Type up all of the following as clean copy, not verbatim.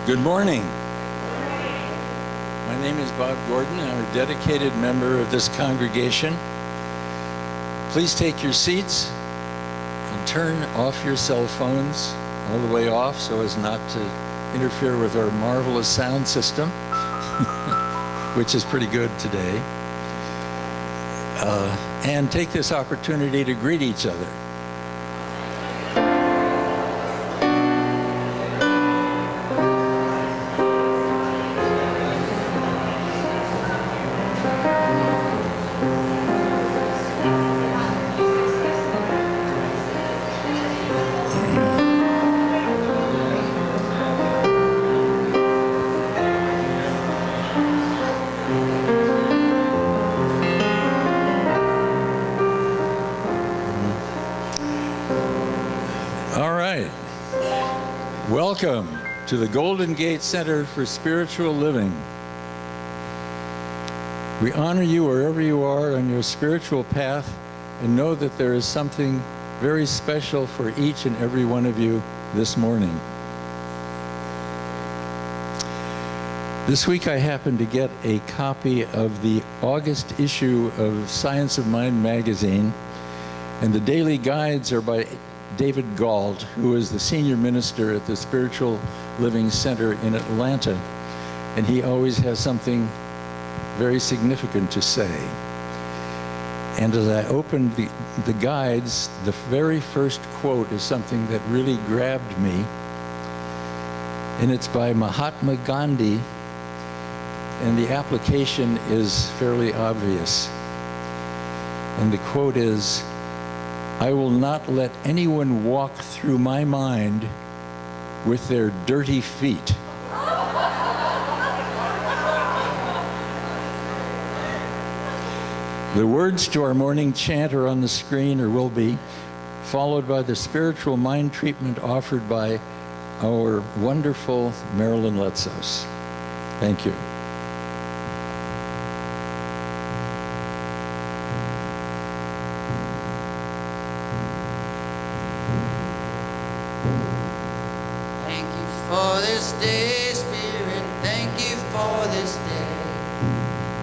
Good morning. My name is Bob Gordon. I'm a dedicated member of this congregation. Please take your seats and turn off your cell phones all the way off so as not to interfere with our marvelous sound system, which is pretty good today. And take this opportunity to greet each other. Welcome to the Golden Gate Center for Spiritual Living. We honor you wherever you are on your spiritual path and know that there is something very special for each and every one of you this morning. This week I happened to get a copy of the August issue of Science of Mind magazine, and the daily guides are by David Gauld, who is the senior minister at the Spiritual Living Center in Atlanta, and he always has something very significant to say. And as I opened the guides, the very first quote is something that really grabbed me, and it's by Mahatma Gandhi, and the application is fairly obvious. And the quote is, "I will not let anyone walk through my mind with their dirty feet." The words to our morning chant are on the screen, or will be, followed by the spiritual mind treatment offered by our wonderful Marilyn Letsos. Thank you. For this day, Spirit, thank you for this day.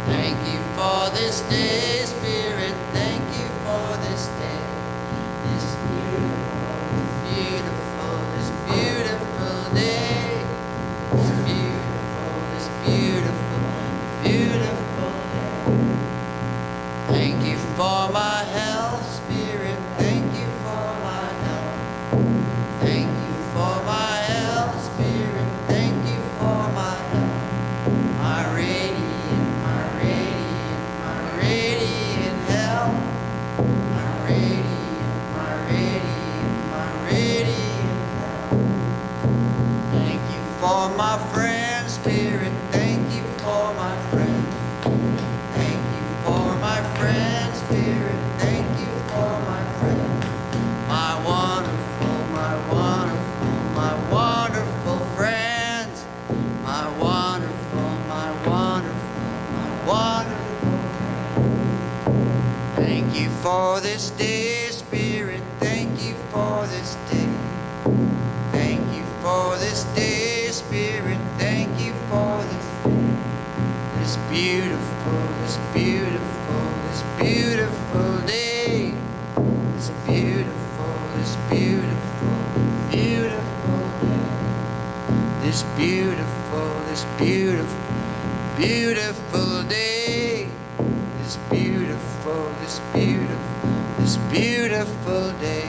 Thank you for this day, Spirit, thank you for this day. This beautiful day. This beautiful day. Thank you for my health, Spirit, thank you for my health. Thank you for my health, Spirit, thank you for my health. My radiant health. My radiant health. Thank you for my friend, Spirit, thank you for my friend. Thank you for my friend, Spirit, thank you for my friend. My wonderful friends. My wonderful. Thank you for this day, Spirit, thank you for this day. Thank you for this day, Spirit, thank you for this day. This beautiful day. This beautiful day. This beautiful, beautiful day. This beautiful day.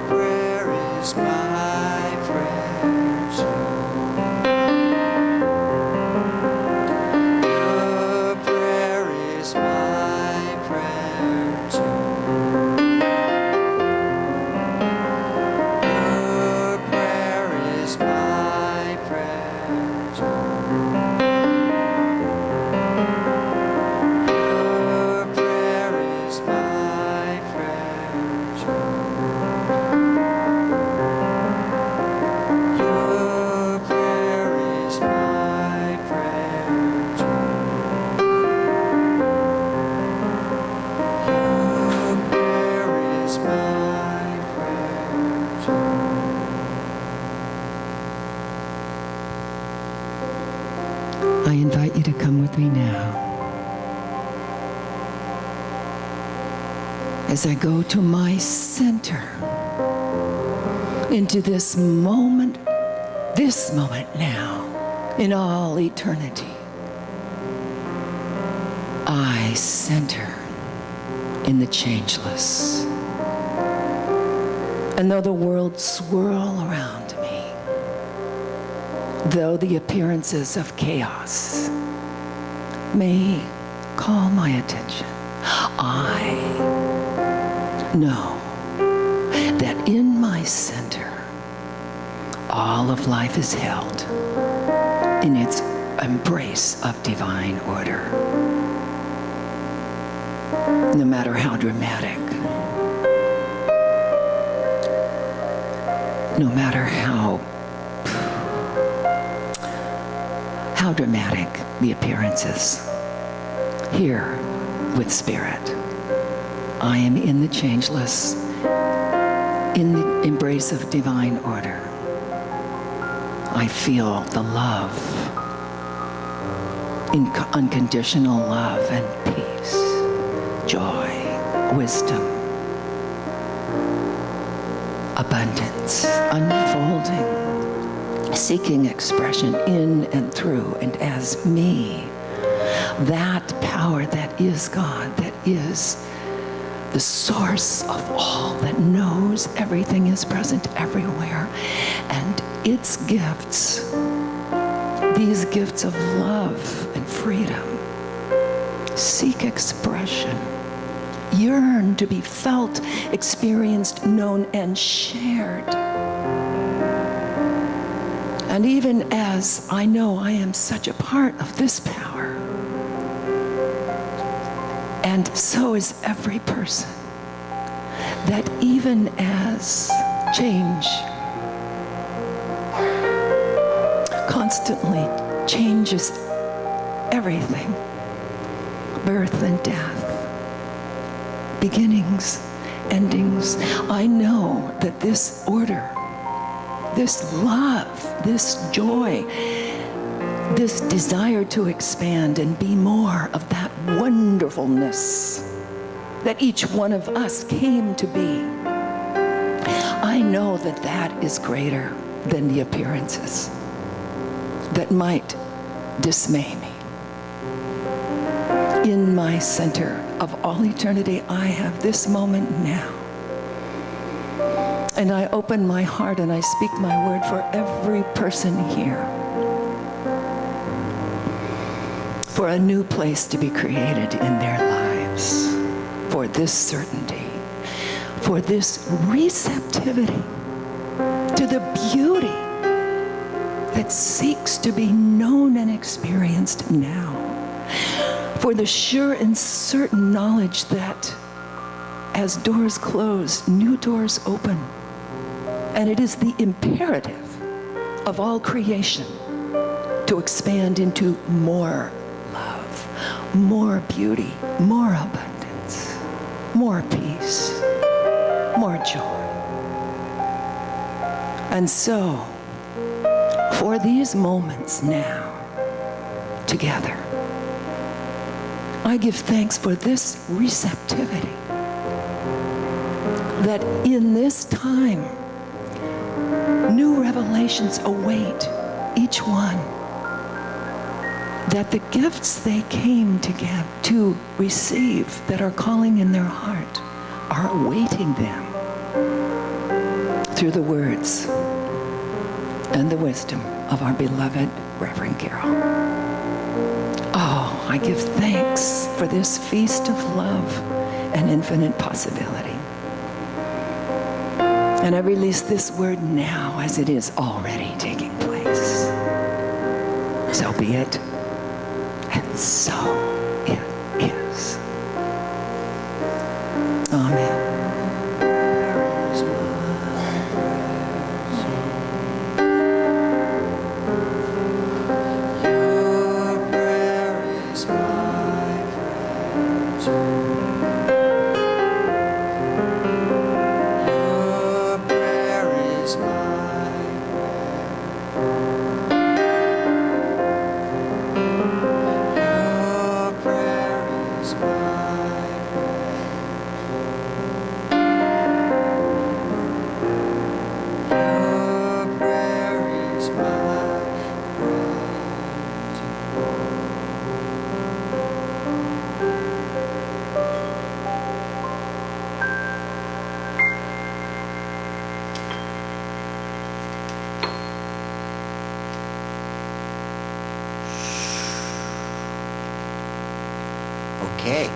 Prayer I invite you to come with me now as I go to my center, into this moment now, in all eternity. I center in the changeless. And though the world swirl around me, though the appearances of chaos may call my attention, I know that in my center, all of life is held in its embrace of divine order. No matter how dramatic, no matter how dramatic the appearances, here with Spirit, I am in the changeless, in the embrace of divine order. I feel the love, unconditional love and peace, joy, wisdom, abundance, unfolding, seeking expression in and through and as me. That power that is God, that is the source of all, that knows everything, is present everywhere. And its gifts, these gifts of love and freedom, seek expression, yearn to be felt, experienced, known, and shared. And even as I know I am such a part of this power, and so is every person, that even as change constantly changes everything, birth and death, beginnings, endings, I know that this order, this love, this joy, this desire to expand and be more of that wonderfulness that each one of us came to be, I know that that is greater than the appearances that might dismay me. In my center of all eternity, I have this moment now. And I open my heart and I speak my word for every person here, for a new place to be created in their lives, for this certainty, for this receptivity to the beauty that seeks to be known and experienced now, for the sure and certain knowledge that as doors close, new doors open. And it is the imperative of all creation to expand into more love, more beauty, more abundance, more peace, more joy. And so, for these moments now, together, I give thanks for this receptivity, that in this time, new revelations await each one, that the gifts they came to receive that are calling in their heart are awaiting them through the words and the wisdom of our beloved Reverend Karyl. Oh, I give thanks for this feast of love and infinite possibility. And I release this word now as it is already taking place. So be it, and so it is. Amen. Okay.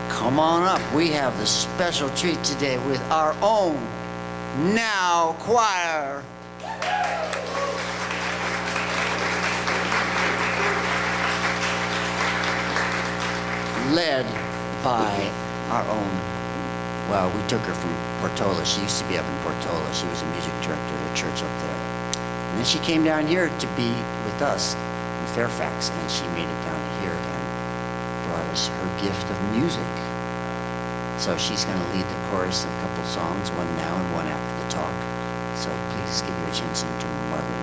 Come on up. We have the special treat today with our own Now Choir. Led by our own, well, we took her from Portola. She used to be up in Portola. She was a music director of the church up there. And then she came down here to be with us in Fairfax, and she made it down here and brought us her gift of music. So she's going to lead the chorus in a couple songs, one now and one after the talk. So please give your attention to Marilyn.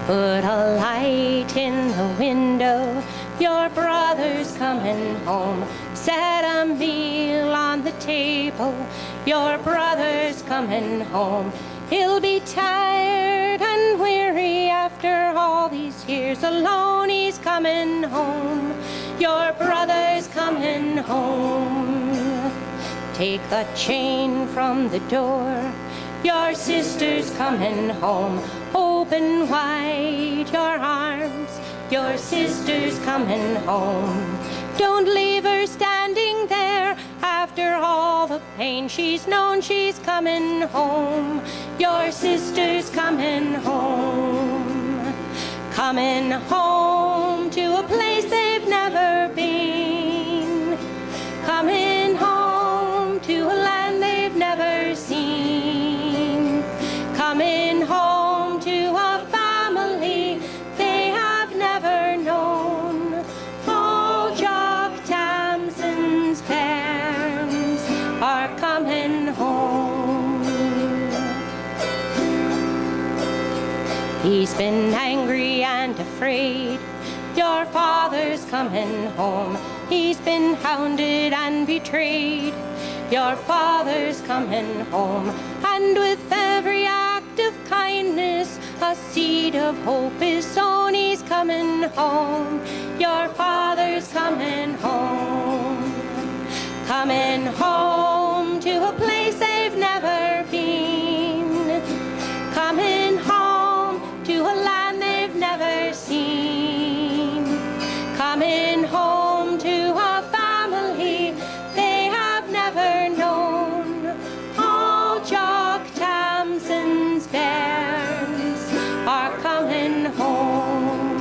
Put a light in the window, your brother's coming home. Set a meal on the table, your brother's coming home. He'll be tired and weary after all these years alone. He's coming home, your brother's coming home. Take the chain from the door, your sister's coming home. Open wide your arms, your sister's coming home. Don't leave her standing there after all the pain she's known. She's coming home, your sister's coming home. Coming home to a place they've never been. Coming home to a land they've never seen. Coming home to a family they have never known. All Jock Tamson's parents are coming home. He's been angry and afraid, your father's coming home. He's been hounded and betrayed, your father's coming home. And with every act of kindness, a seed of hope is sown. He's coming home, your father's coming home. Coming home to a place they've never been. Coming home to a land they've never seen. Coming home to a family they have never known. All Jock Tamson's bairns are coming home.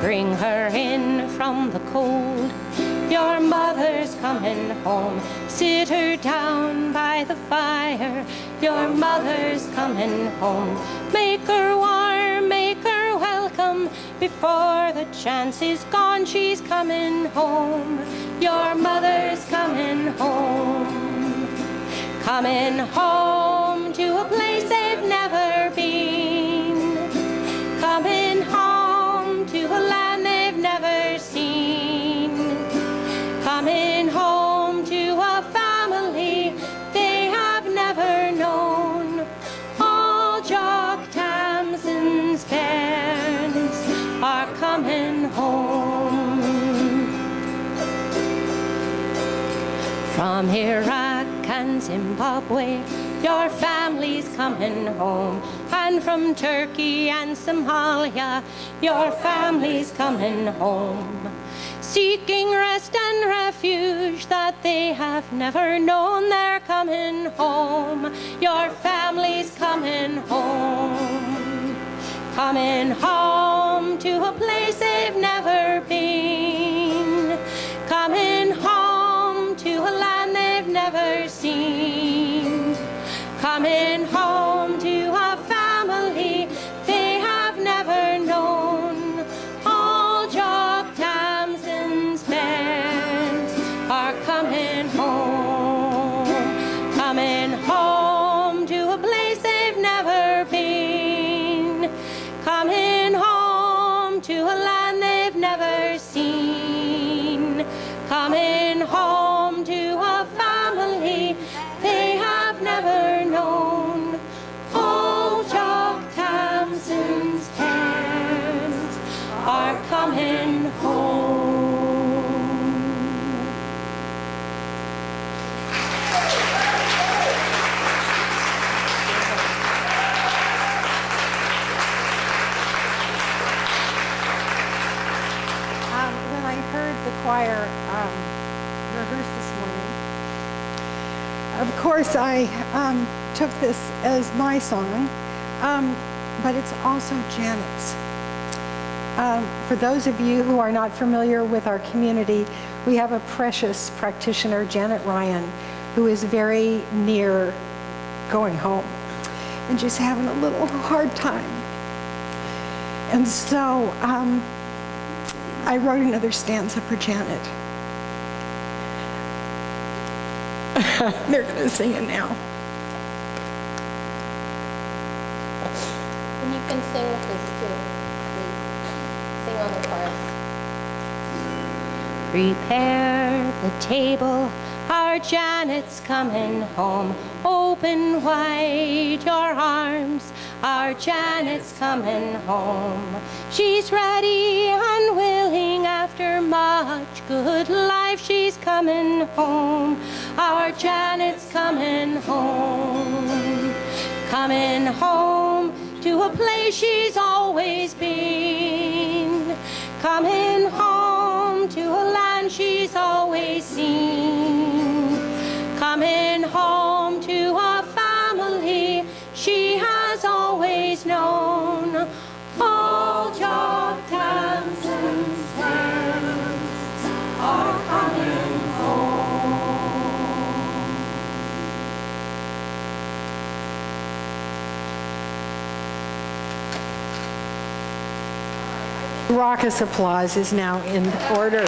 Bring her in from the cold, your mother's coming home. Sit her down by the fire, your mother's coming home. Make her warm, make her welcome, before the chance is gone. She's coming home, your mother's coming home. Coming home to a place they've never been. Coming home to a land they've never seen. Coming home to a family they have never known. All Jock Tamson's parents are coming home. From Iraq and Zimbabwe, your family's coming home. And from Turkey and Somalia, your family's coming home. Seeking rest and refuge that they have never known, they're coming home. Your family's coming home. Coming home to a place they've never been. Coming home to a land they've never seen. Coming home to a family they have never known. All Jock Tamson's parents are coming home. Coming home to a place they've never been. Coming home to a land they've never seen. coming home to a family they have never known. Old Jock Tamson's hands are coming home. When I heard the choir rehearse this morning, of course I took this as my song, but it's also Janet's. For those of you who are not familiar with our community, we have a precious practitioner, Janet Ryan, who is very near going home and just having a little hard time. And so I wrote another stanza for Janet. They're going to sing it now. And you can sing with us too, please. Sing on the chorus. Prepare the table, our Janet's coming home. Open wide your arms, our Janet's coming home. She's ready and willing after much good life. She's coming home, our Janet's coming home. Coming home to a place she's always been. Coming home to a land she's always seen. Coming home to a family she has always known. Old Jock Tamson's hands are coming home. Raucous applause is now in order.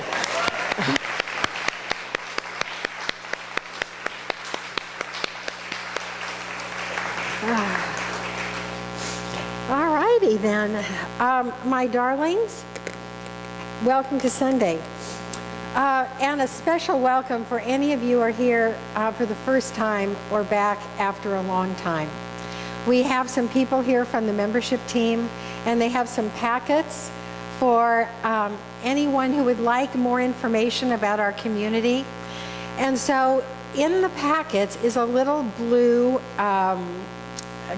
All righty then. My darlings, welcome to Sunday. And a special welcome for any of you who are here for the first time or back after a long time. We have some people here from the membership team, and they have some packets for anyone who would like more information about our community. And so in the packets is a little blue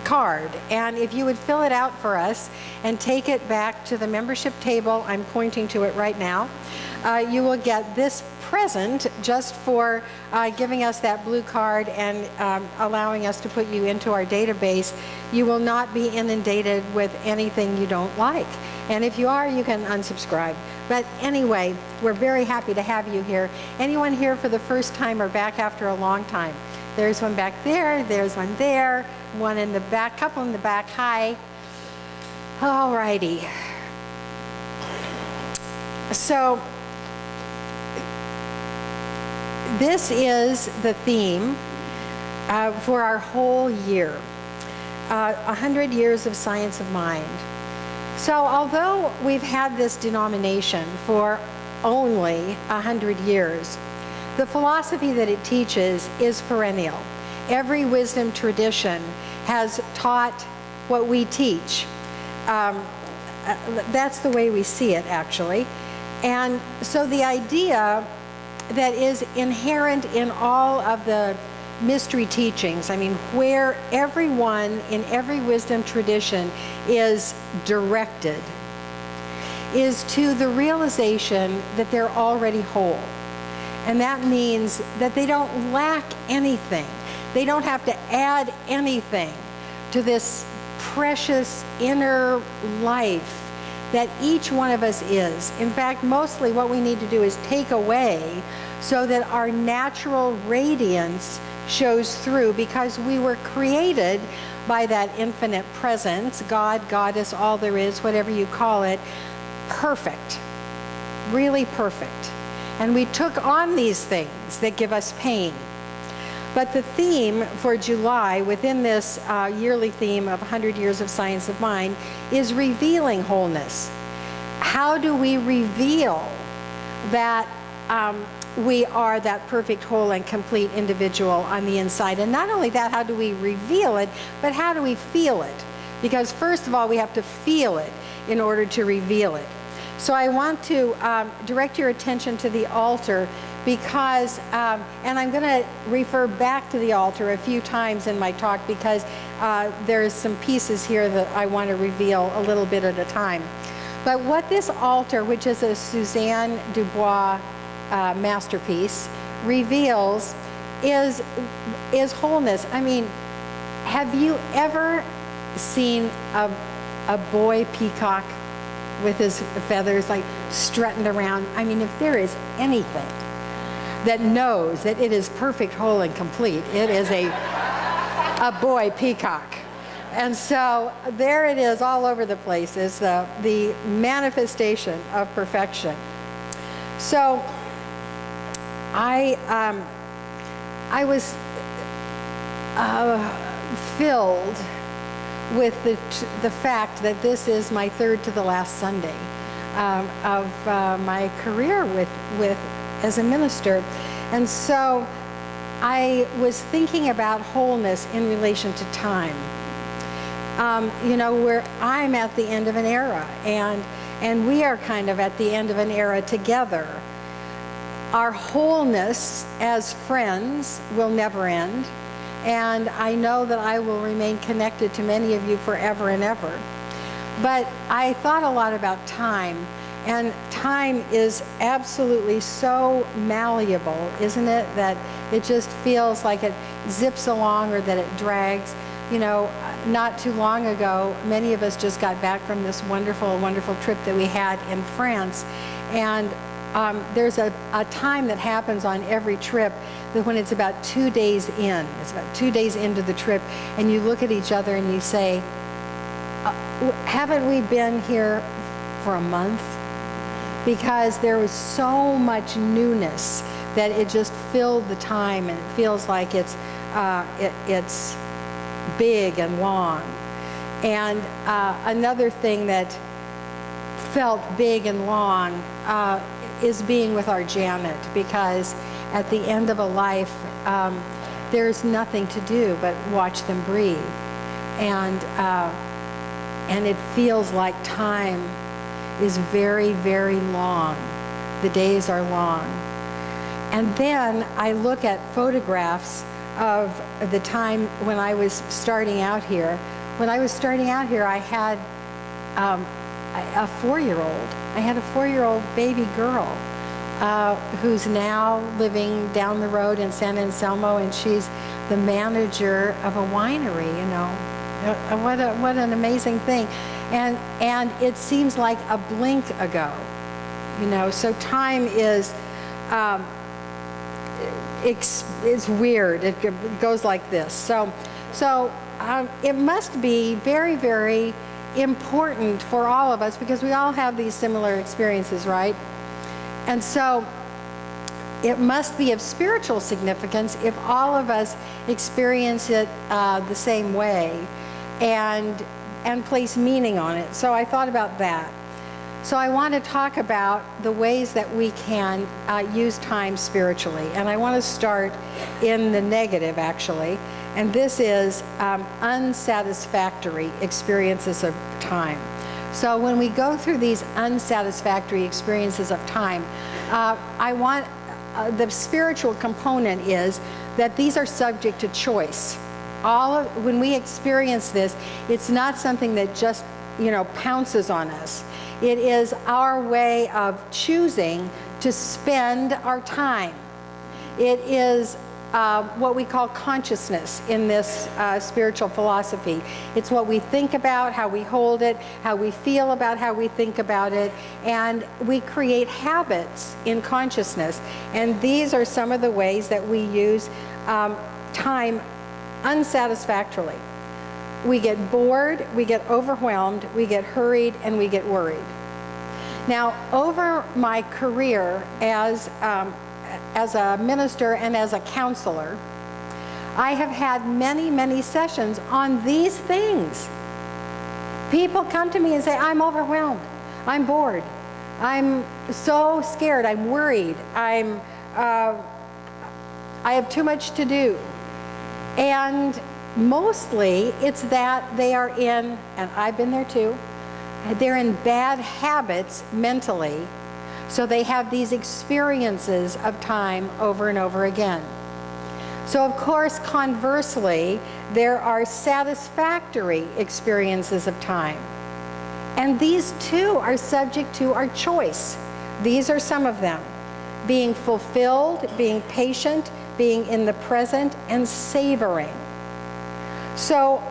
card, and if you would fill it out for us and take it back to the membership table, I'm pointing to it right now, you will get this present just for giving us that blue card and allowing us to put you into our database. You will not be inundated with anything you don't like, and if you are, you can unsubscribe. But anyway, we're very happy to have you here. Anyone here for the first time or back after a long time? There's one back there, there's one there, one in the back, couple in the back. Hi. All righty. So this is the theme for our whole year, 100 years of science of mind. So although we've had this denomination for only 100 years, the philosophy that it teaches is perennial. Every wisdom tradition has taught what we teach. That's the way we see it, actually. And so the idea that is inherent in all of the mystery teachings, I mean, where everyone in every wisdom tradition is directed, is to the realization that they're already whole. And that means that they don't lack anything. They don't have to add anything to this precious inner life that each one of us is. In fact, mostly what we need to do is take away so that our natural radiance shows through, because we were created by that infinite presence, God, Goddess, all there is, whatever you call it, perfect, really perfect. And we took on these things that give us pain. But the theme for July, within this yearly theme of 100 Years of Science of Mind, is revealing wholeness. How do we reveal that we are that perfect, whole, and complete individual on the inside. And not only that, how do we reveal it, but how do we feel it? Because first of all, we have to feel it in order to reveal it. So I want to direct your attention to the altar because, and I'm going to refer back to the altar a few times in my talk because there's some pieces here that I want to reveal a little bit at a time. But what this altar, which is a Susanne DuBois masterpiece, reveals is wholeness. I mean, have you ever seen a boy peacock with his feathers like strutting around? I mean, if there is anything that knows that it is perfect, whole, and complete, it is a boy peacock. And so there it is all over the place. It's the manifestation of perfection. So I was filled with the fact that this is my third to the last Sunday of my career with as a minister. And so I was thinking about wholeness in relation to time. You know, where I'm at the end of an era, and we are kind of at the end of an era together. Our wholeness as friends will never end, and I know that I will remain connected to many of you forever and ever. But I thought a lot about time, and time is absolutely so malleable, isn't it? That it just feels like it zips along or that it drags. You know, not too long ago, many of us just got back from this wonderful, wonderful trip that we had in France. And there's a time that happens on every trip that when it's about 2 days in, it's about 2 days into the trip, and you look at each other and you say, haven't we been here for a month? Because there was so much newness that it just filled the time, and it feels like it's big and long. And another thing that felt big and long is being with our Janet, because at the end of a life, there's nothing to do but watch them breathe. And it feels like time is very, very long. The days are long. And then I look at photographs of the time when I was starting out here. When I was starting out here, I had a 4-year-old. I had a 4-year-old baby girl who's now living down the road in San Anselmo, and she's the manager of a winery, you know. What an amazing thing. And it seems like a blink ago, you know. So time is it's weird. It goes like this. So it must be very, very important for all of us because we all have these similar experiences, right? And so it must be of spiritual significance if all of us experience it the same way and place meaning on it. So I thought about that. So I want to talk about the ways that we can use time spiritually. And I want to start in the negative, actually. And this is unsatisfactory experiences of time. So when we go through these unsatisfactory experiences of time, I want the spiritual component is that these are subject to choice. When we experience this, it's not something that just, you know, pounces on us. It is our way of choosing to spend our time. It is what we call consciousness in this spiritual philosophy. It's what we think about, how we hold it, how we feel about how we think about it, and we create habits in consciousness. And these are some of the ways that we use time unsatisfactorily. We get bored, we get overwhelmed, we get hurried, and we get worried. Now, over my career as a minister and as a counselor, I have had many, many sessions on these things. People come to me and say, I'm overwhelmed, I'm bored, I'm so scared, I'm worried, I'm I have too much to do. And mostly it's that they are in, and I've been there too, they're in bad habits mentally. So they have these experiences of time over and over again. So of course, conversely, there are satisfactory experiences of time. And these too are subject to our choice. These are some of them: being fulfilled, being patient, being in the present, and savoring. So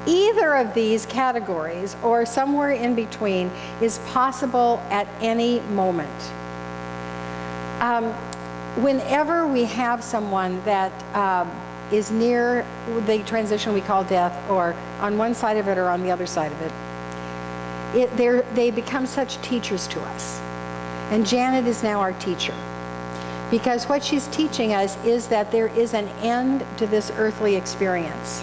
either of these categories, or somewhere in between, is possible at any moment. Whenever we have someone that is near the transition we call death, or on one side of it or on the other side of it, they become such teachers to us. And Janet is now our teacher, because what she's teaching us is that there is an end to this earthly experience.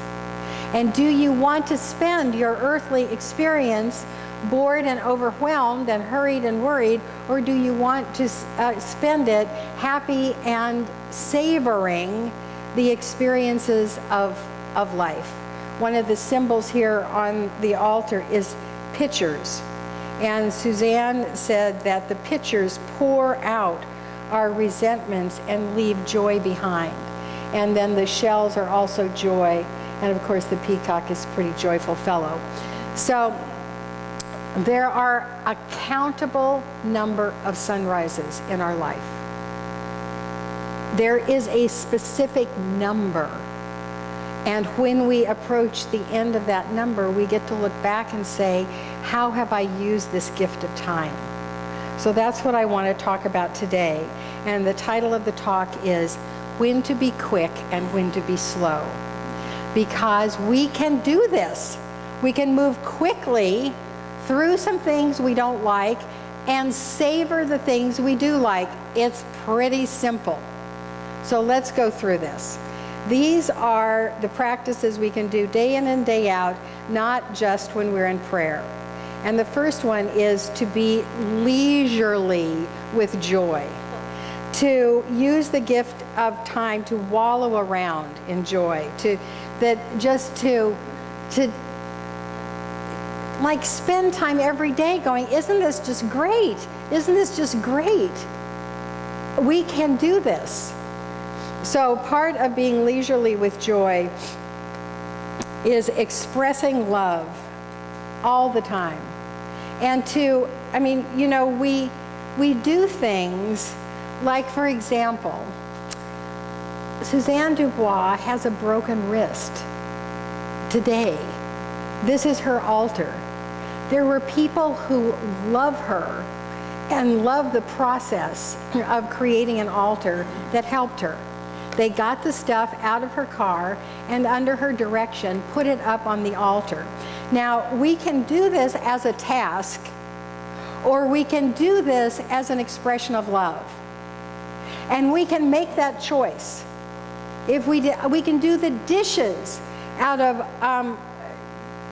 And do you want to spend your earthly experience bored and overwhelmed and hurried and worried, or do you want to spend it happy and savoring the experiences of life? One of the symbols here on the altar is pitchers. And Susanne said that the pitchers pour out our resentments and leave joy behind. And then the shells are also joy. And of course, the peacock is a pretty joyful fellow. So there are a countable number of sunrises in our life. There is a specific number. And when we approach the end of that number, we get to look back and say, how have I used this gift of time? So that's what I want to talk about today. And the title of the talk is When to Be Quick and When to Be Slow. Because we can do this. We can move quickly through some things we don't like and savor the things we do like. It's pretty simple. So let's go through this. These are the practices we can do day in and day out, not just when we're in prayer. And the first one is to be leisurely with joy. To use the gift of time to wallow around in joy. To like spend time every day going, isn't this just great? Isn't this just great? We can do this. So part of being leisurely with joy is expressing love all the time. And we do things like, for example, Susanne DuBois has a broken wrist today. This is her altar. There were people who love her and love the process of creating an altar that helped her. They got the stuff out of her car and under her direction put it up on the altar. Now, we can do this as a task, or we can do this as an expression of love. And we can make that choice. If we can do the dishes out of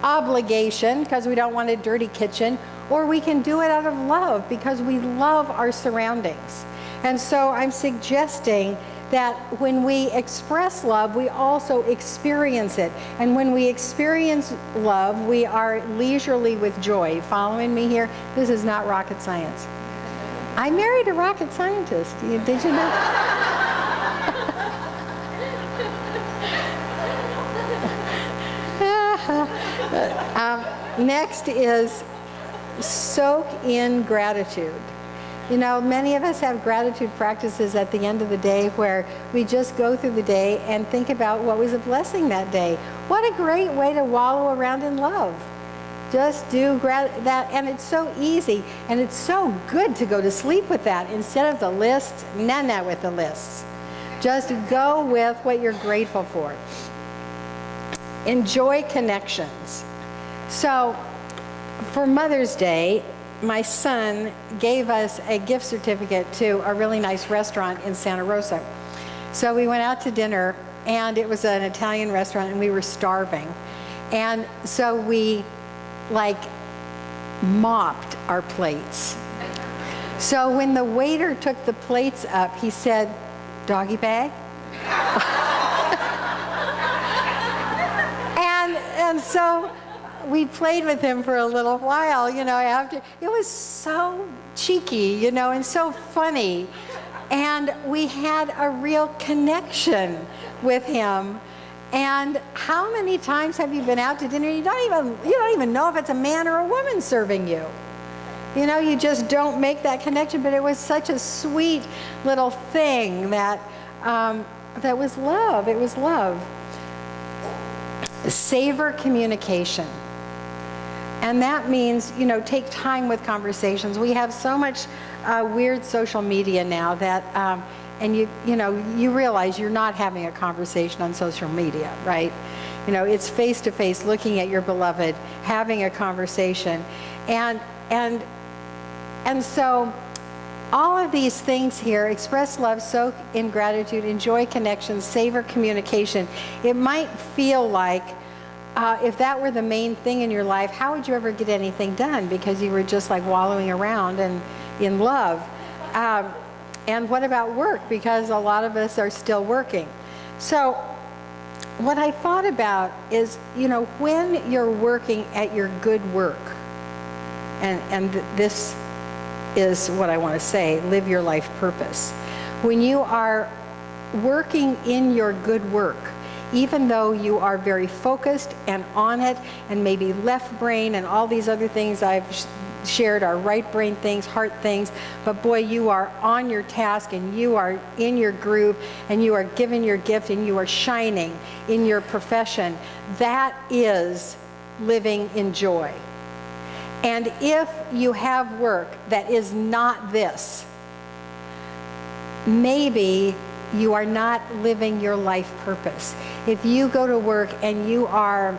obligation because we don't want a dirty kitchen, or we can do it out of love because we love our surroundings. And so I'm suggesting that when we express love, we also experience it. And when we experience love, we are leisurely with joy. Following me here? This is not rocket science. I married a rocket scientist. Did you know? Next is soak in gratitude. You know, many of us have gratitude practices at the end of the day where we just go through the day and think about what was a blessing that day. What a great way to wallow around in love. Just do that, and it's so easy, and it's so good to go to sleep with that instead of the lists. Nah with the lists. Just go with what you're grateful for. Enjoy connections. So, for Mother's Day, my son gave us a gift certificate to a really nice restaurant in Santa Rosa. So we went out to dinner, and it was an Italian restaurant, and we were starving. And so we, mopped our plates. So when the waiter took the plates up, he said, "Doggy bag?" and so we played with him for a little while, after. It was so cheeky, and so funny. And we had a real connection with him. And how many times have you been out to dinner? You don't even know if it's a man or a woman serving you. You just don't make that connection. But it was such a sweet little thing that was love. It was love. Savor communication. And that means, take time with conversations. We have so much weird social media now that, and you realize you're not having a conversation on social media, right? It's face to face, looking at your beloved, having a conversation, and so all of these things here: express love, soak in gratitude, enjoy connections, savor communication. It might feel like if that were the main thing in your life, how would you ever get anything done? Because you were just like wallowing around and in love. And what about work? Because a lot of us are still working. So what I thought about is, when you're working at your good work, and this is what I want to say, live your life purpose. When you are working in your good work, even though you are very focused and on it, and maybe left brain and all these other things I've shared are right brain things, heart things, but boy, you are on your task and you are in your groove and you are given your gift and you are shining in your profession. That is living in joy. And if you have work that is not this, maybe you are not living your life purpose. If you go to work and you are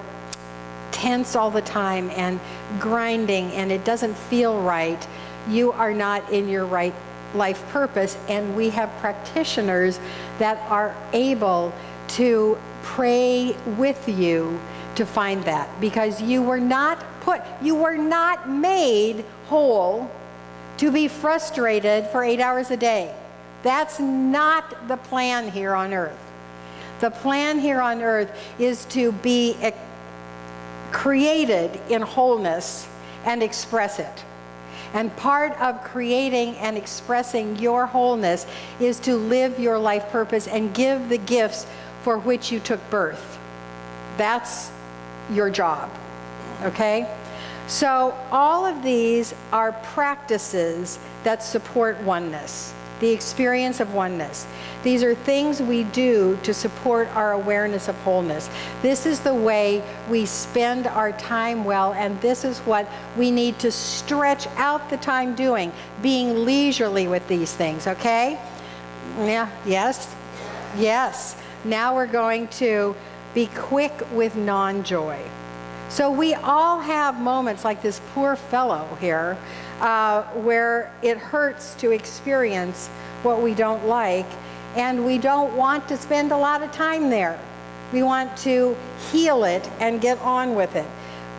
tense all the time and grinding and it doesn't feel right, you are not in your right life purpose. And we have practitioners that are able to pray with you to find that, because you were not made whole to be frustrated for 8 hours a day. That's not the plan here on earth. The plan here on earth is to be created in wholeness and express it. And part of creating and expressing your wholeness is to live your life purpose and give the gifts for which you took birth. That's your job, okay? So all of these are practices that support oneness, the experience of oneness. These are things we do to support our awareness of wholeness. This is the way we spend our time well, and this is what we need to stretch out the time doing, being leisurely with these things, okay? Yeah, yes, yes. Now we're going to be quick with non-joy. So we all have moments like this poor fellow here, where it hurts to experience what we don't like, and we don't want to spend a lot of time there. We want to heal it and get on with it.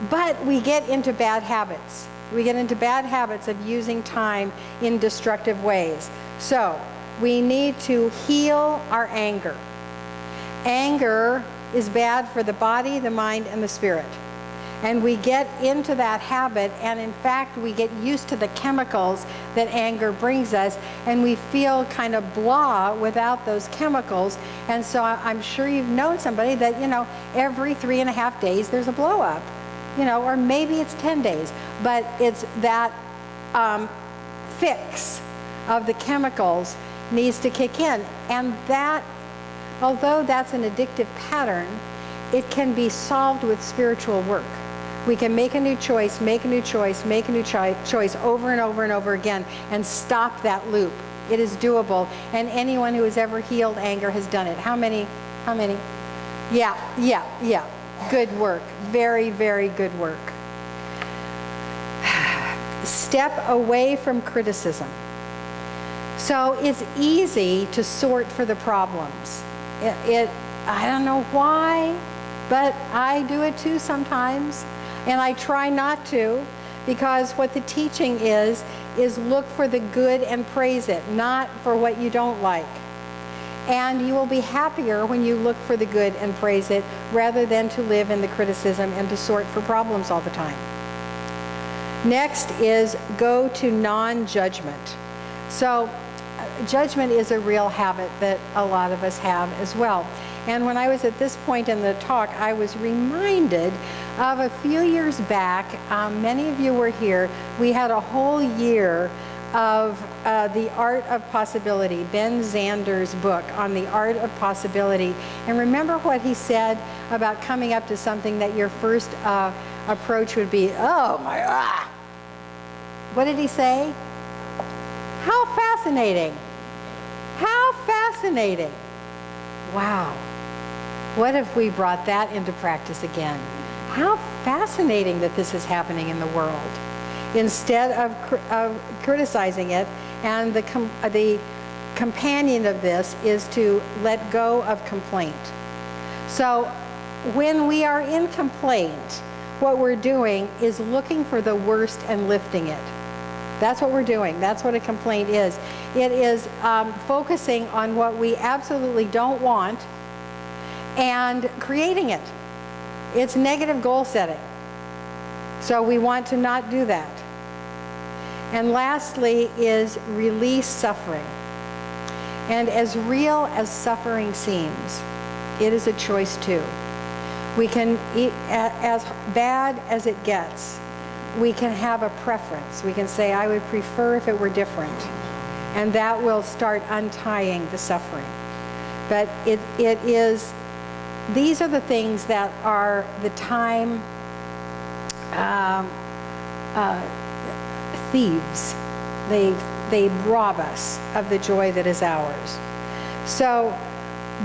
But we get into bad habits. We get into bad habits of using time in destructive ways. So we need to heal our anger. Anger is bad for the body, the mind, and the spirit. And we get into that habit, and in fact, we get used to the chemicals that anger brings us, and we feel kind of blah without those chemicals. And so I'm sure you've known somebody that, every 3.5 days there's a blow up, or maybe it's 10 days, but it's that fix of the chemicals needs to kick in. And that, although that's an addictive pattern, it can be solved with spiritual work. We can make a new choice, make a new choice, make a new choice over and over and over again, and stop that loop. It is doable, and anyone who has ever healed anger has done it. How many? Yeah. Good work. Very, very good work. Step away from criticism. So it's easy to sort for the problems. I don't know why, but I do it too sometimes. And I try not to, Because what the teaching is look for the good and praise it, not for what you don't like. And you will be happier when you look for the good and praise it, rather than to live in the criticism and to sort for problems all the time. Next is go to non-judgment. So judgment is a real habit that a lot of us have as well. And when I was at this point in the talk, I was reminded of a few years back, many of you were here, we had a whole year of The Art of Possibility, Ben Zander's book on the art of possibility. And remember what he said about coming up to something that your first approach would be, oh my God. What did he say? How fascinating. How fascinating. Wow. What if we brought that into practice again? How fascinating that this is happening in the world. Instead of criticizing it, and the companion of this is to let go of complaint. So when we are in complaint, what we're doing is looking for the worst and lifting it. That's what we're doing. That's what a complaint is. It is focusing on what we absolutely don't want and creating it. It's negative goal setting. So we want to not do that. And lastly is release suffering. And as real as suffering seems, it is a choice too. We can, as bad as it gets, we can have a preference. We can say, I would prefer if it were different. And that will start untying the suffering. But it is, these are the things that are the time thieves. They rob us of the joy that is ours. So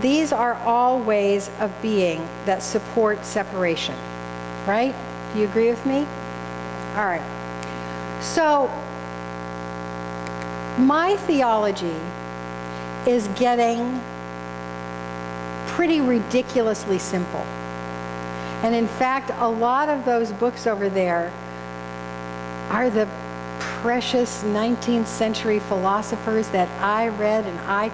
these are all ways of being that support separation, right? Do you agree with me? All right. So my theology is getting pretty ridiculously simple. And in fact, a lot of those books over there are the precious 19th century philosophers that I read and I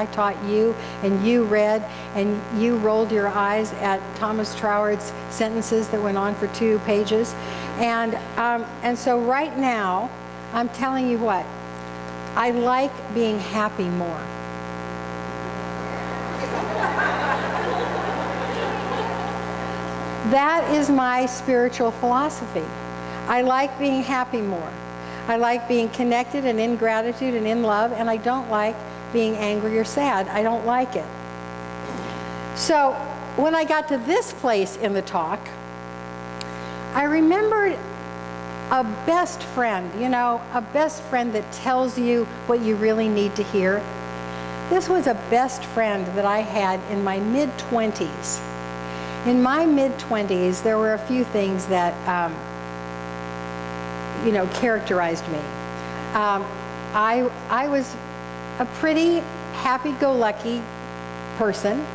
taught you, and you read, and you rolled your eyes at Thomas Troward's sentences that went on for 2 pages. And so right now, I'm telling you what, I like being happy more. That is my spiritual philosophy. I like being happy more. I like being connected and in gratitude and in love, and I don't like being angry or sad. I don't like it. So when I got to this place in the talk, I remembered a best friend, a best friend that tells you what you really need to hear. This was a best friend that I had in my mid-20s. In my mid-20s, there were a few things that characterized me. I was a pretty happy-go-lucky person.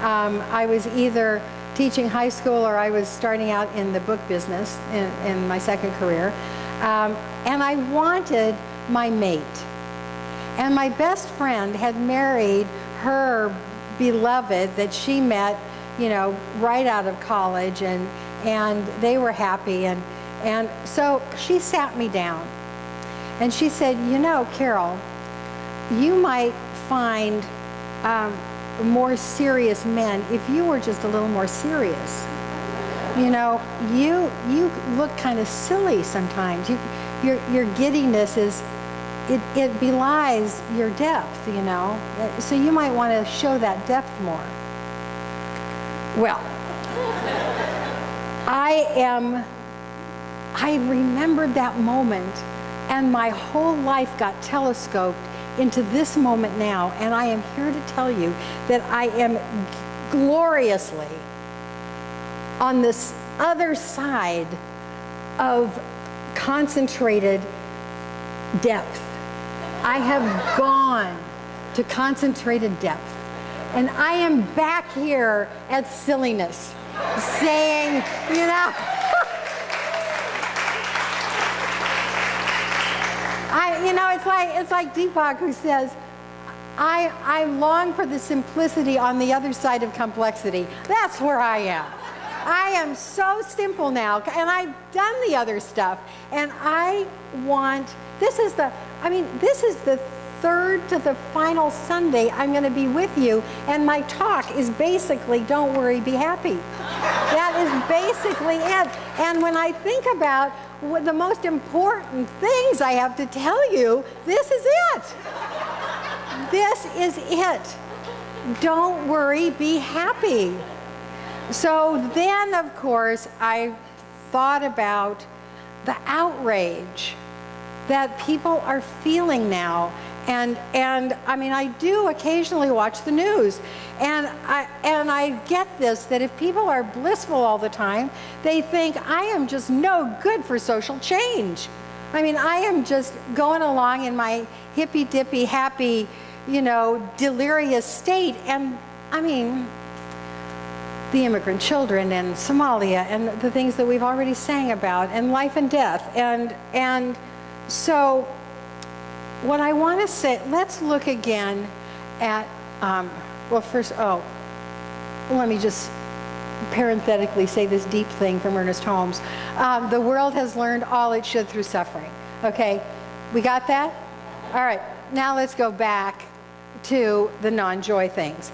I was either teaching high school or I was starting out in the book business in my second career. And I wanted my mate. And my best friend had married her beloved that she met, right out of college, and they were happy. And so she sat me down and she said, Karyl, you might find more serious men if you were just a little more serious. You look kind of silly sometimes. Your giddiness it belies your depth, So you might want to show that depth more. Well, I remembered that moment, and my whole life got telescoped into this moment now, and I am here to tell you that I am gloriously on this other side of concentrated depth. I have gone to concentrated depth, and I am back here at silliness, saying, it's like DuBois who says, I long for the simplicity on the other side of complexity. That's where I am. I am so simple now, and I've done the other stuff, and I want, this is the third to the final Sunday I'm going to be with you, and my talk is basically, don't worry, be happy. That is basically it. And when I think about what the most important things I have to tell you, this is it. This is it. Don't worry, be happy. So then, of course, I thought about the outrage that people are feeling now. And I mean, I do occasionally watch the news, and I get this, that if people are blissful all the time, they think I am just no good for social change. I mean, I am just going along in my hippy-dippy, happy, delirious state. And I mean, the immigrant children and Somalia and the things that we've already sang about, and life and death. And so what I want to say, let's look again at, let me just parenthetically say this deep thing from Ernest Holmes. The world has learned all it should through suffering. Okay, we got that? All right, now let's go back to the non-joy things.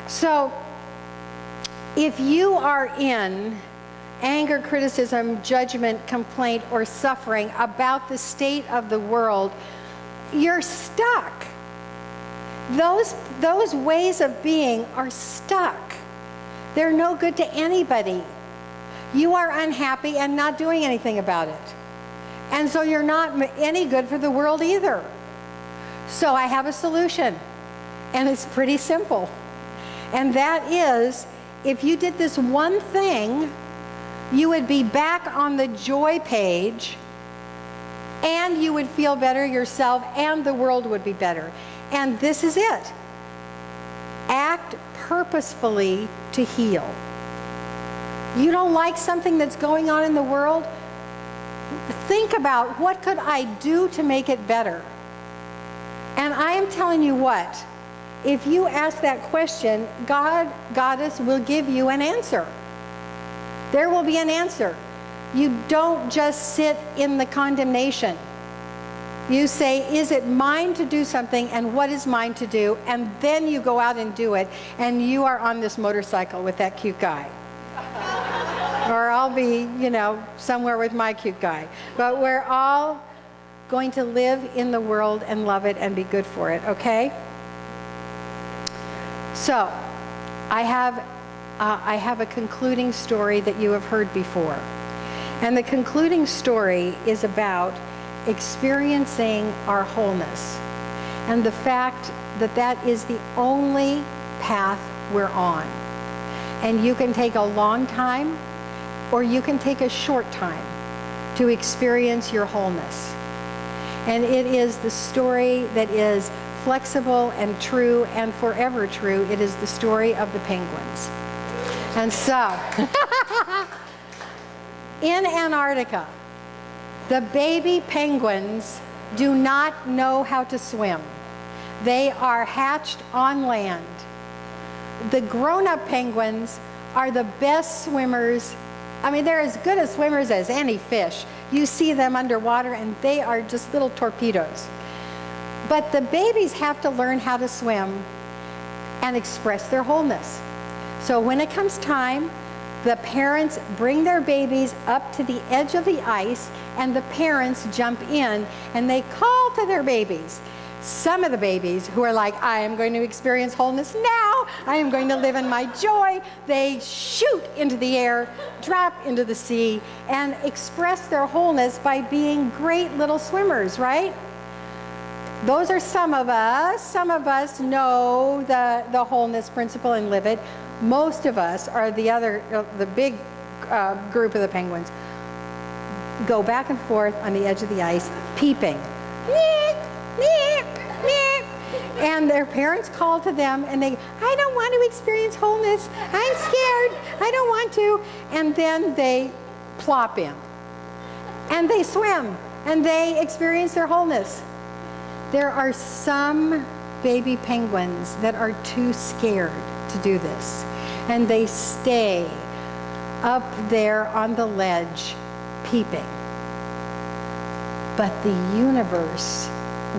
So if you are in anger, criticism, judgment, complaint, or suffering about the state of the world, you're stuck. Those ways of being are stuck. They're no good to anybody. You are unhappy and not doing anything about it. And so you're not any good for the world either. So I have a solution, and it's pretty simple. And that is, if you did this one thing, you would be back on the joy page, and you would feel better yourself, and the world would be better. And this is it. Act purposefully to heal. You don't like something that's going on in the world? Think about, what could I do to make it better? And I am telling you what, if you ask that question, God, Goddess will give you an answer. There will be an answer. You don't just sit in the condemnation. You say, is it mine to do something, and what is mine to do? And then you go out and do it, and you are on this motorcycle with that cute guy. Or I'll be, somewhere with my cute guy. But we're all going to live in the world and love it and be good for it, okay? So, I have a concluding story that you have heard before. And the concluding story is about experiencing our wholeness and the fact that that is the only path we're on. And you can take a long time, or you can take a short time to experience your wholeness. And it is the story that is flexible and true and forever true. It is the story of the penguins. And so, in Antarctica, the baby penguins do not know how to swim. They are hatched on land. The grown-up penguins are the best swimmers. I mean, they're as good as swimmers as any fish. You see them underwater, and they are just little torpedoes. But the babies have to learn how to swim and express their wholeness. So when it comes time, the parents bring their babies up to the edge of the ice, and the parents jump in, and they call to their babies. Some of the babies who are like, I am going to experience wholeness now, I am going to live in my joy, they shoot into the air, drop into the sea, and express their wholeness by being great little swimmers, right? Those are some of us. Some of us know the wholeness principle and live it. Most of us are the big group of the penguins, go back and forth on the edge of the ice, peeping. And their parents call to them, and they, I don't want to experience wholeness. I'm scared. I don't want to. And then they plop in. And they swim, and they experience their wholeness. There are some baby penguins that are too scared to do this, and they stay up there on the ledge peeping. But the universe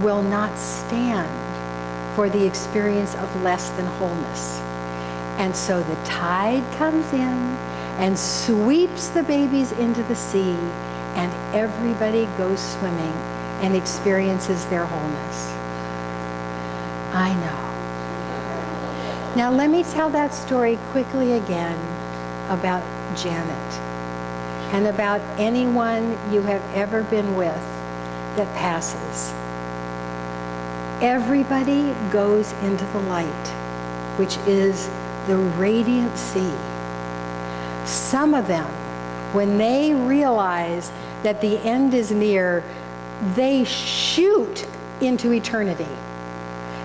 will not stand for the experience of less than wholeness. And so the tide comes in and sweeps the babies into the sea, and everybody goes swimming and experiences their wholeness. I know. Now let me tell that story quickly again about Janet and about anyone you have ever been with that passes. Everybody goes into the light, which is the radiant sea. Some of them, when they realize that the end is near, they shoot into eternity.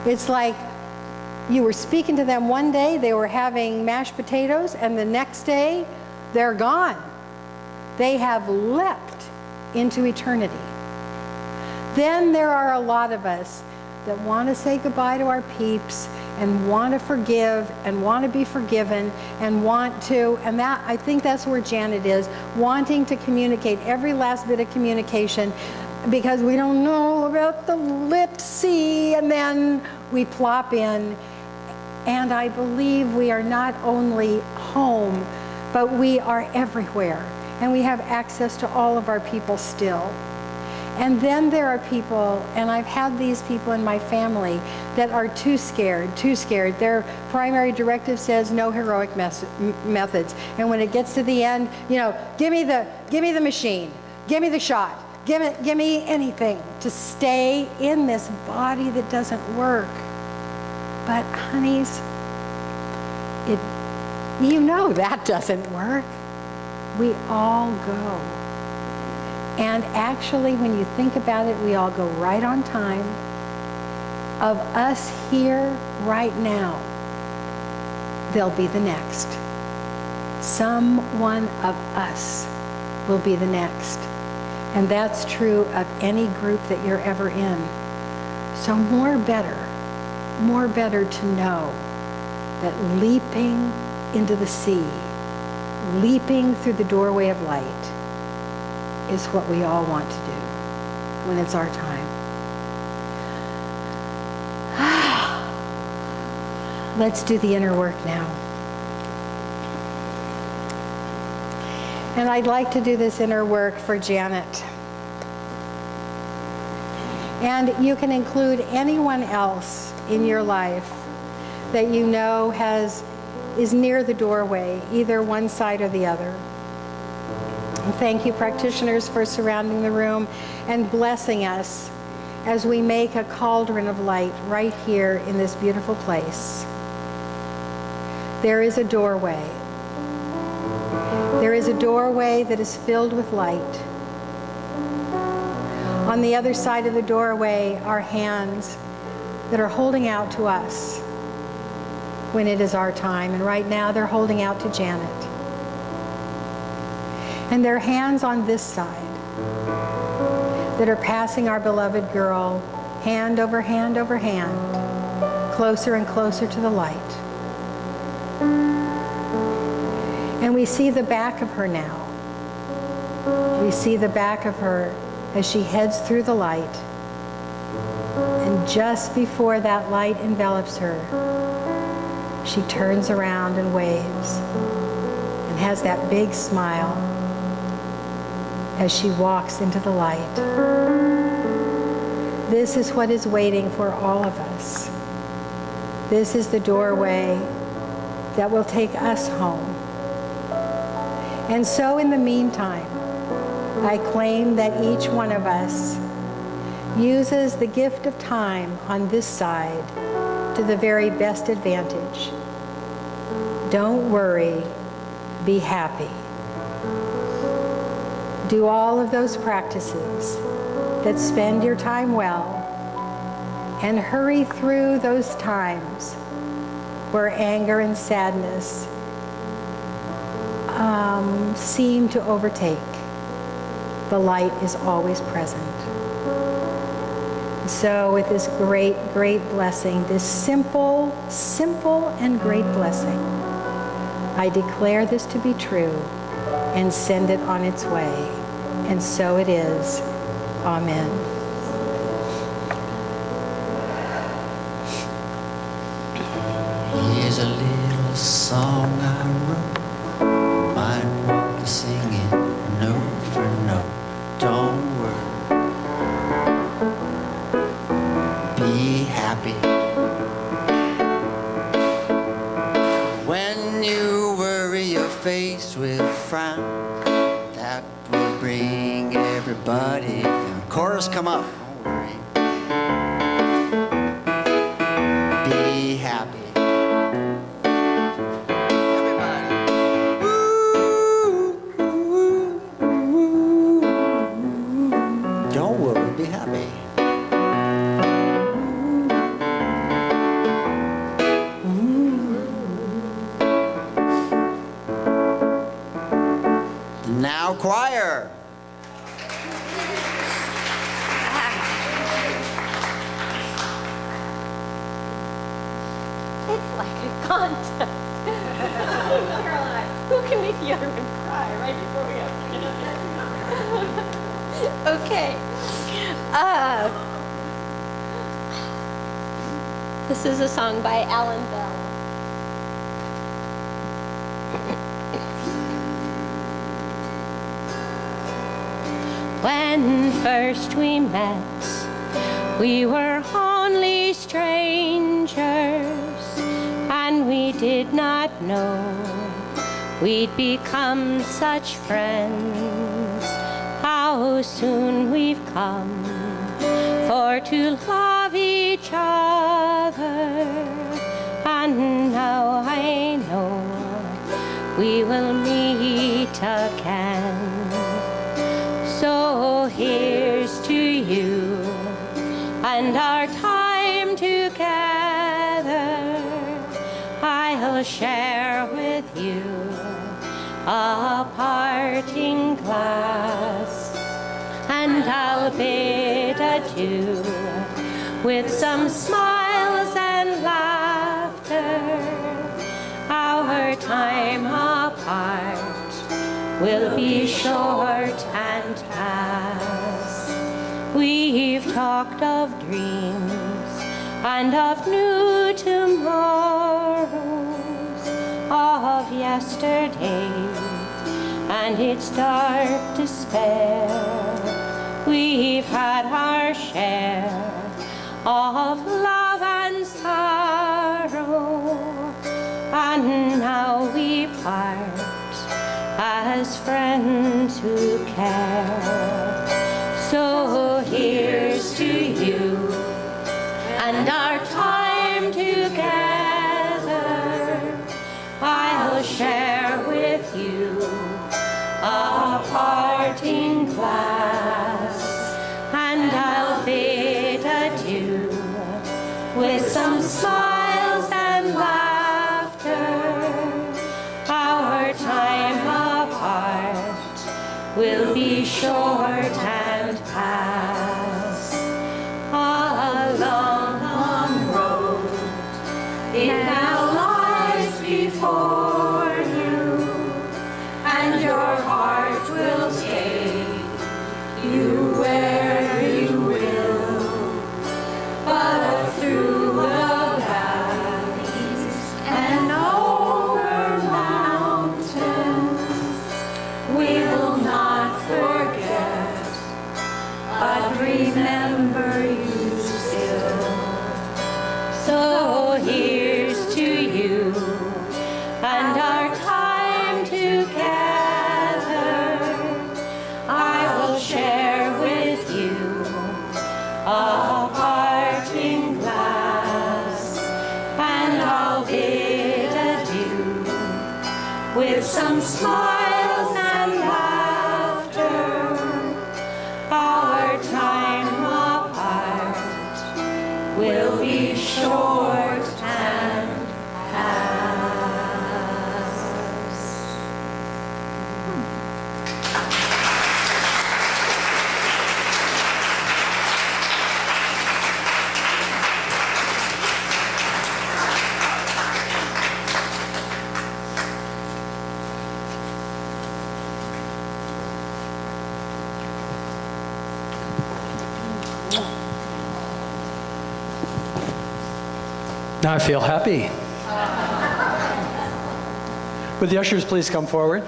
It's like you were speaking to them one day, they were having mashed potatoes, and the next day, they're gone. They have leapt into eternity. Then there are a lot of us that want to say goodbye to our peeps and want to forgive and want to be forgiven and want to, and that, I think that's where Janet is, wanting to communicate every last bit of communication because we don't know about the lit sea, and then we plop in. And I believe we are not only home, but we are everywhere, and we have access to all of our people still. And then there are people, and I've had these people in my family that are too scared. Their primary directive says no heroic methods. And when it gets to the end, you know, give me the machine, give me the shot, give me anything to stay in this body that doesn't work. But honeys, you know that doesn't work. We all go. And actually, when you think about it, we all go right on time. Of us here right now, they'll be the next. Someone of us will be the next. And that's true of any group that you're ever in. So more better to know that leaping into the sea, leaping through the doorway of light, is what we all want to do when it's our time. Let's do the inner work now. And I'd like to do this inner work for Janet. And you can include anyone else in your life that you know is near the doorway, either one side or the other. And thank you, practitioners, for surrounding the room and blessing us as we make a cauldron of light right here in this beautiful place. There is a doorway. There is a doorway that is filled with light. On the other side of the doorway are hands that are holding out to us when it is our time. And right now they're holding out to Janet. And there are hands on this side that are passing our beloved girl hand over hand over hand, closer and closer to the light. And we see the back of her now. We see the back of her as she heads through the light. And just before that light envelops her, she turns around and waves and has that big smile as she walks into the light. This is what is waiting for all of us. This is the doorway that will take us home. And so in the meantime, I claim that each one of us uses the gift of time on this side to the very best advantage. Don't worry, be happy. Do all of those practices that spend your time well, and hurry through those times where anger and sadness seem to overtake. The light is always present. So with this great, great blessing, this simple, simple and great blessing, I declare this to be true and send it on its way. And so it is. Amen. Here's a little song I wrote. Might want to sing it note for note. Don't worry. Be happy. When you worry, you're faced with a frown. That will bring everybody down. Chorus, come up. Don't worry. Be happy. Everybody. Don't worry, be happy. Now, choir. It's like a contest. Caroline, who can make the other one cry right before we have Okay. This is a song by Alan Bell. When first we met, we were only strangers, and we did not know we'd become such friends. How soon we've come for to love each other, and now I know we will meet again. So here's to you and our time together. I'll share with you a parting glass, and I'll bid adieu with some smiles and laughter. Our time apart will be short and past. We've talked of dreams and of new tomorrows, of yesterday and its dark despair. We've had our share of love and sorrow, and now we part as friends who care. So here's to you and our time together. I'll share with you a parting glass, and I'll bid adieu with some smiles and laughter. Our time apart will be short and past. A long, long road it now lies before you, and your heart will take you where you will. But through the valleys and over mountains, we will not forget, but remember you still. So here's to you and our time together. I will share with you a parting glass, and I'll bid adieu with some smiles and laughter. Our time apart will be short and past. Now I feel happy. Would the ushers please come forward?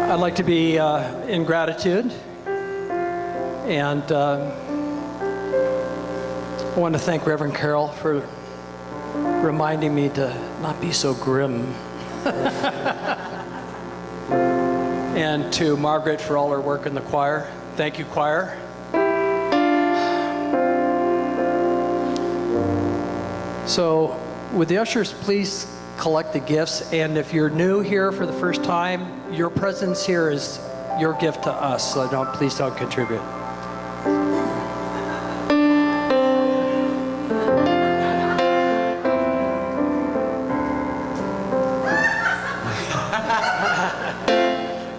I'd like to be in gratitude, and I want to thank Reverend Karyl for reminding me to not be so grim. And to Margaret for all her work in the choir. Thank you, choir. So would the ushers please collect the gifts, and if you're new here for the first time, your presence here is your gift to us, so please don't contribute.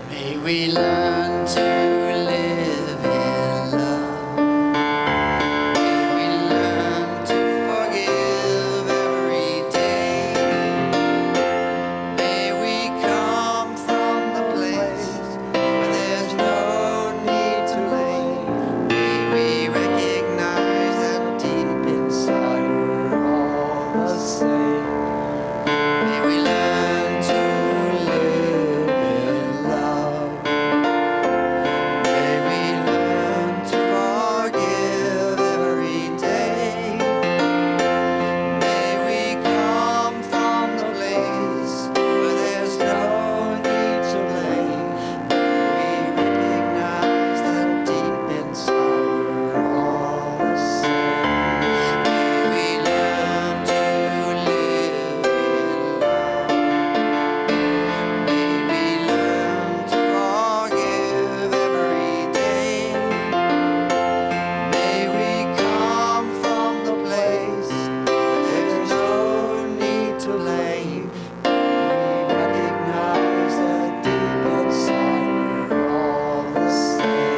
May we learn to live in love. May we learn to forgive every day. May we come from the place where there's no need to blame. May we recognize that deep inside we're all the same. May we learn to live in love. May we learn to forgive every day. May we come from the place where there's no need to blame. May we recognize that deep inside we're all the same. May we learn to live in love. May we learn to forgive every day. May we come from the place where there's no need to blame. We recognize that deep inside we're all the same.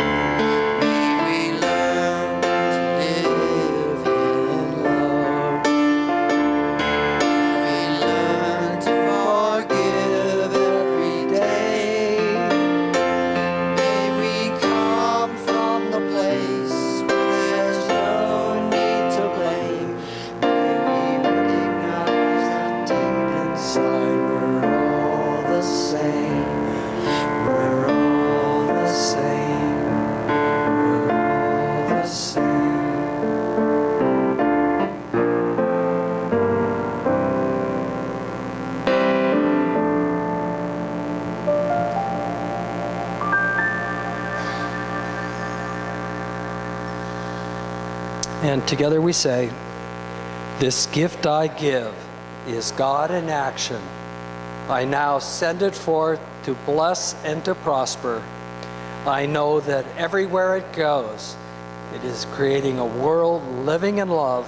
May we learn to live in love. We learn to forgive every day. May we come from the place where there's no need to blame. May we recognize that deep inside we're all the same. We're all the same. We're all the same. And together we say, "This gift I give is God in action. I now send it forth to bless and to prosper. I know that everywhere it goes, it is creating a world living in love,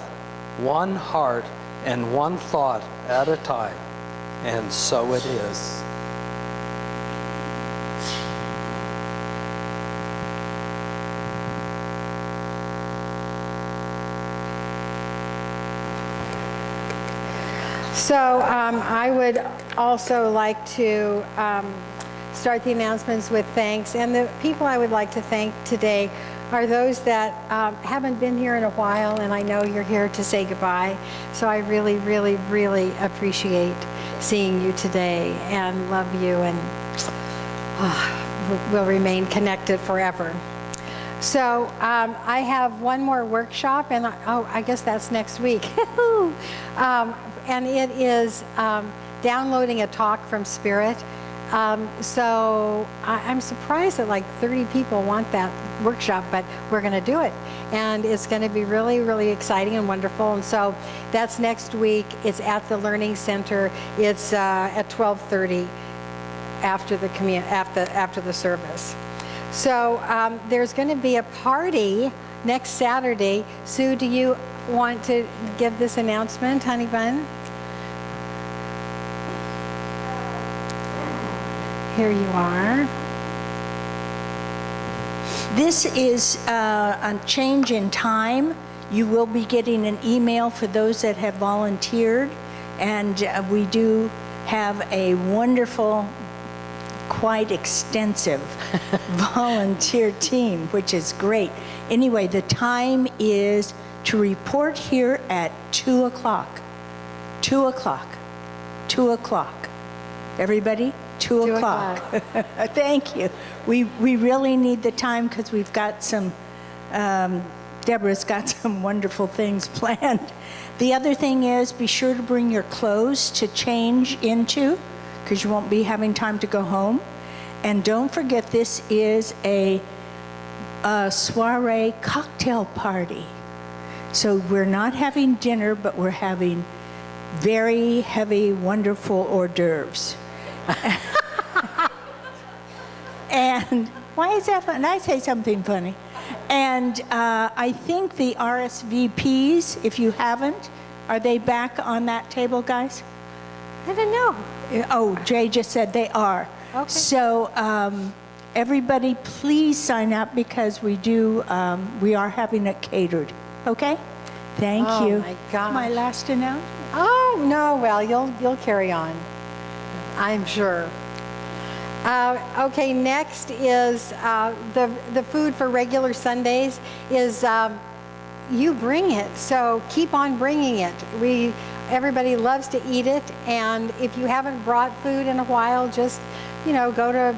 one heart and one thought at a time." And so it is. So I would also like to start the announcements with thanks. And the people I would like to thank today are those that haven't been here in a while, and I know you're here to say goodbye. So I really, really, really appreciate seeing you today and love you, and we'll remain connected forever. So I have one more workshop, and I guess that's next week. And it is downloading a talk from Spirit. So I'm surprised that like 30 people want that workshop, but we're going to do it. And it's going to be really, really exciting and wonderful. And so that's next week. It's at the Learning Center. It's at 12:30 after the service. So there's going to be a party next Saturday. Sue, do you want to give this announcement, honey bun? Here you are. This is a change in time. You will be getting an email for those that have volunteered, and we do have a wonderful, quite extensive volunteer team, which is great. Anyway, the time is to report here at 2 o'clock. 2 o'clock. 2 o'clock. Everybody, 2 o'clock. Thank you. We really need the time because we've got some, Deborah's got some wonderful things planned. The other thing is be sure to bring your clothes to change into because you won't be having time to go home. And don't forget, this is a soiree cocktail party. So we're not having dinner, but we're having very heavy, wonderful hors d'oeuvres. And why is that fun? I say something funny. And I think the RSVPs, if you haven't, are they back on that table, guys? I don't know. Oh, Jay just said they are. Okay. So everybody, please sign up because we are having it catered. Okay? Thank you. Oh my gosh. My last announcement. Oh no, well you'll carry on, I'm sure. Okay, next is the food for regular Sundays is you bring it, so keep on bringing it. Everybody loves to eat it, and if you haven't brought food in a while, just go to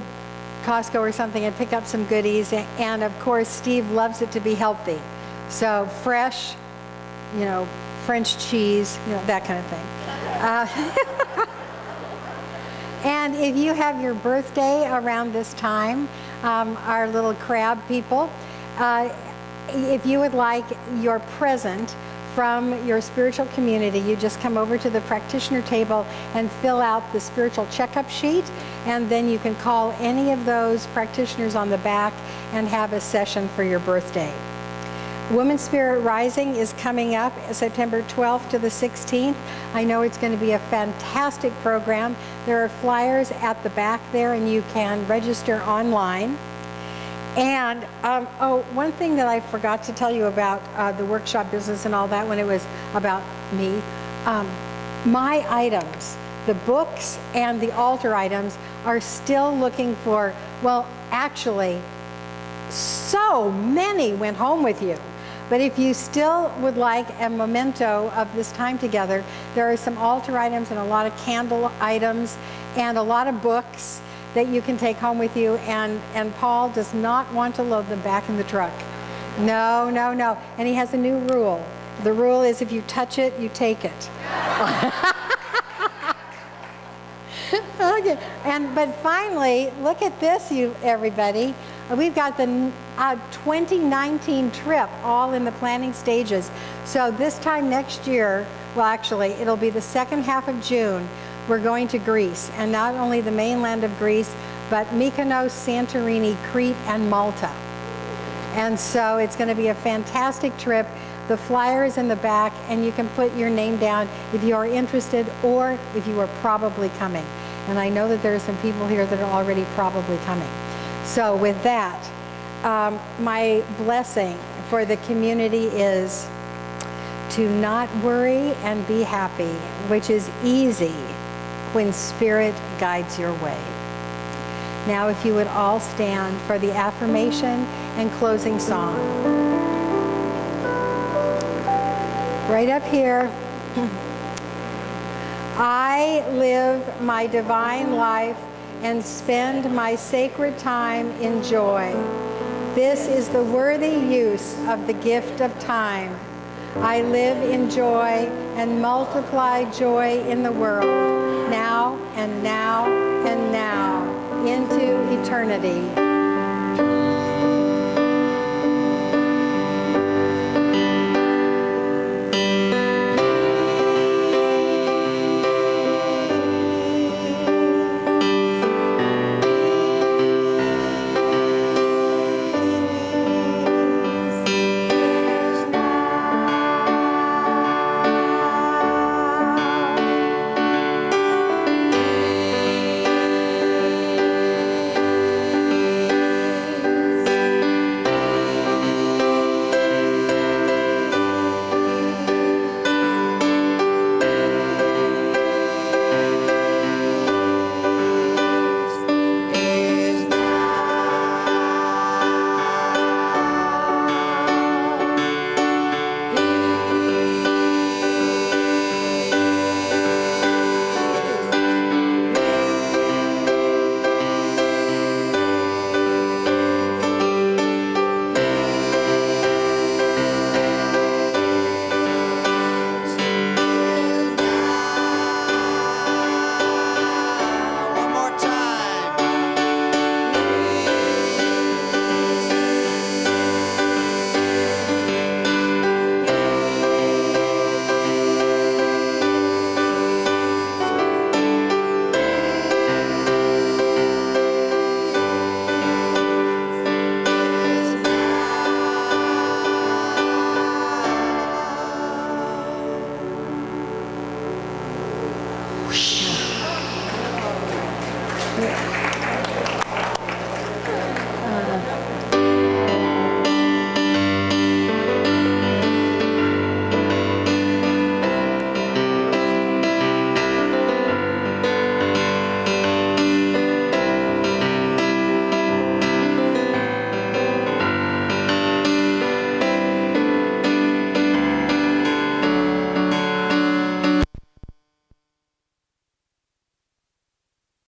Costco or something and pick up some goodies. And of course, Steve loves it to be healthy, so fresh, French cheese, that kind of thing. And if you have your birthday around this time, our little crab people, if you would like your present from your spiritual community, you just come over to the practitioner table and fill out the spiritual checkup sheet, and then you can call any of those practitioners on the back and have a session for your birthday. Women's Spirit Rising is coming up September 12th to the 16th. I know it's going to be a fantastic program. There are flyers at the back there, and you can register online. And one thing that I forgot to tell you about the workshop business and all that when it was about me, my items, the books and the altar items are still looking for, well, actually, so many went home with you. But if you still would like a memento of this time together, there are some altar items and a lot of candle items and a lot of books that you can take home with you. And Paul does not want to load them back in the truck. No, no, no. And he has a new rule. The rule is if you touch it, you take it. Okay. But finally, look at this, everybody. We've got the 2019 trip all in the planning stages. So this time next year, well, actually, it'll be the second half of June, we're going to Greece. And not only the mainland of Greece, but Mykonos, Santorini, Crete, and Malta. And so it's going to be a fantastic trip. The flyer is in the back, and you can put your name down if you are interested or if you are probably coming. And I know that there are some people here that are already probably coming. So with that, my blessing for the community is to not worry and be happy, which is easy when Spirit guides your way. Now, if you would all stand for the affirmation and closing song. Right up here. I live my divine life and spend my sacred time in joy. This is the worthy use of the gift of time. I live in joy and multiply joy in the world, now and now and now, into eternity.